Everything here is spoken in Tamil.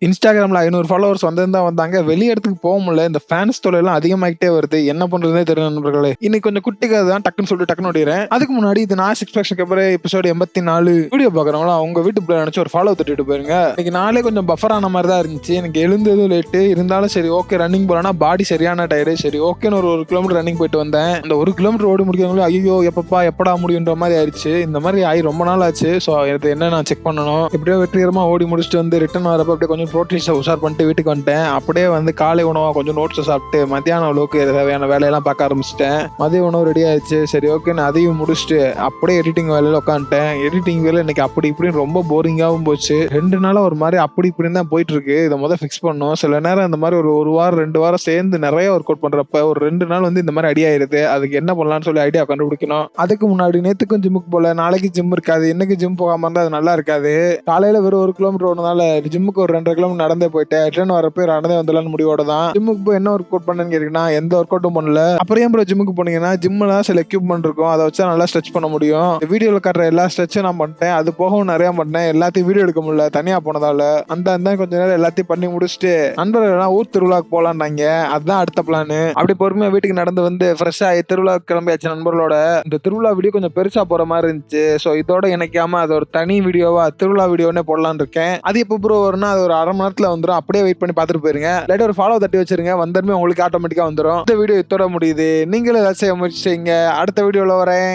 இன்ஸ்டாகிராம்ல 500 ஃபாலோவர்ஸ் வந்தாங்க. வெளிய இடத்துக்கு போ முடியல. இந்த ஃபேன்ஸ் தொல்லைலாம் அதிகமாகிட்டே வருது. என்ன பண்றதுன்னே தெரியல நண்பர்களே. இன்னைக்கு கொஞ்சம் குட்டி கதை தான். டக்குன்னு சொல்லிட்டு டக்குன்னு ஓடிறேன். அதுக்கு முன்னாடி இது நான் சிக்ஸ் பேக்ஸ்க்கு அப்புறம் எபிசோடு 84 வீடியோ பார்க்குறவங்களா அவங்க வீட்டு பிள்ளை நினைச்சு ஒரு ஃபாலோ தட்டிட்டு போயிருங்க. இன்னைக்கு நாளே கொஞ்சம் பஃபர் ஆன மாதிரி தான் இருந்துச்சு. எனக்கு எழுந்ததும் லேட்டு இருந்தாலும் சரி ஓகே ரன்னிங் போறேன்னா பாடி சரியான டயர்டு. சரி ஓகேன்னு ஒரு கிலோமீட்டர் ரன்னிங் போயிட்டு வந்தேன். அந்த 1 கிலோமீட்டர் ஓடி முடிக்கிறவங்களும் ஐயோ எப்படா முடியுன்ற மாதிரி ஆயிடுச்சு. இந்த மாதிரி ஆகி ரொம்ப நாள் ஆச்சு. ஸோ இது என்ன நான் செக் பண்ணணும். எப்படியோ வெற்றிகரமா ஓடி முடிச்சுட்டு வந்து ரிட்டர்ன் வரப்ப அப்படியே கொஞ்சம் ப்ரோட்டீன்ஸை உஷார் பண்ணிட்டு வீட்டுக்கு வந்துட்டேன். அப்படியே வந்து காலை உணவா கொஞ்சம் நோட்ஸ் சாப்பிட்டு மத்தியானம் அளவுக்கு தேவையான வேலையெல்லாம் பார்க்க ஆரம்பிச்சிட்டேன். மதிய உணவு ரெடி ஆயிடுச்சு. சரி ஓகேன்னு அதையும் முடிச்சுட்டு அப்படியே எடிட்டிங் வேலையில உட்காந்துட்டேன். எடிட்டிங் வேலை இன்னைக்கு அப்படி இப்படின்னு ரொம்ப போரிங்காகவும் போச்சு. 2 நாளா ஒரு மாதிரி அப்படி இப்படின்னு தான் போயிட்டு இருக்கு. இதை முதல் ஃபிக்ஸ் பண்ணணும். சில நேரம் இந்த மாதிரி ஒரு வாரம் 2 வாரம் சேர்ந்து நிறைய ஒர்க் அவுட் பண்றப்ப ஒரு 2 நாள் வந்து இந்த மாதிரி அடி ஆயிருது. அதுக்கு என்ன பண்ணலாம்னு சொல்லி ஐடியா கண்டுபிடிக்கணும். அதுக்கு முன்னாடி நேத்துக்கும் ஜிம்முக்கு போல, நாளைக்கு ஜிம் இருக்காது, இன்னைக்கு ஜிம் போகாம இருந்தா அது நல்லா இருக்காது. காலையில வெறும் 1 கிலோமீட்டர் ஓடுனால ஜிம்முக்கு ஒரு 2.5 கிலோமீட்டர் நடந்தே போயிட்டேன். ரிட்டர்ன் வரப்போ நடந்தே வந்துடலான்னு முடிவோட தான் ஜிம்முக்கு போய் என்ன ஒர்க் அவுட் பண்ணேன்னு கேட்டீங்கன்னா எந்த ஒர்க் அவுட்டும் பண்ணல. அப்புறம் ஏன் ப்ரோ ஜிம்முக்கு போனீங்கன்னா ஜிம்ல சில எக்யூப்மெண்ட் இருக்கும். அதை வச்சா நல்லா ஸ்ட்ரெச் பண்ண முடியும். வீடியோல காட்டுற எல்லா ஸ்ட்ரெச்சும் நான் பண்ணிட்டேன். அது போகவும் நிறைய பண்ணேன். எல்லாத்தையும் வீடியோ எடுக்க முடியல தனியா போனதால. அந்த கொஞ்ச நேரம் எல்லாத்தையும் பண்ணி முடிச்சுட்டு நண்பர்கள் ஊர் திருவிழாக்கு போலான்னாங்க. அதுதான் அடுத்த பிளான். அப்படி பொறுமையா வீட்டுக்கு நடந்து வந்து ஃப்ரெஷ்ஷா திருவிழாக்கு கிளம்பியாச்சு நண்பர்களோட. இந்த திருவிழா வீடியோ கொஞ்சம் பெருசா போற மாதிரி இருந்துச்சு. ஸோ இதோட இணைக்காம அது ஒரு தனி வீடியோவா திருவிழா வீடியோனே போடலான்னு இருக்கேன். அது எப்போ ப்ரோ வரும்னா அது ஒரு அரை மணி நேரத்துல வந்துடும். அப்படியே வெயிட் பண்ணி பார்த்துட்டு போயிருங்க. லைட்டா ஒரு ஃபாலோ தட்டி வச்சிருங்க. வந்தருமே உங்களுக்கு ஆட்டோமேட்டிக்கா வந்துடும். இந்த வீடியோ இதோட முடியுது. நீங்களும் ஏதாச்சும் முயற்சி செய்யுங்க. அடுத்த வீடியோல வரேன்.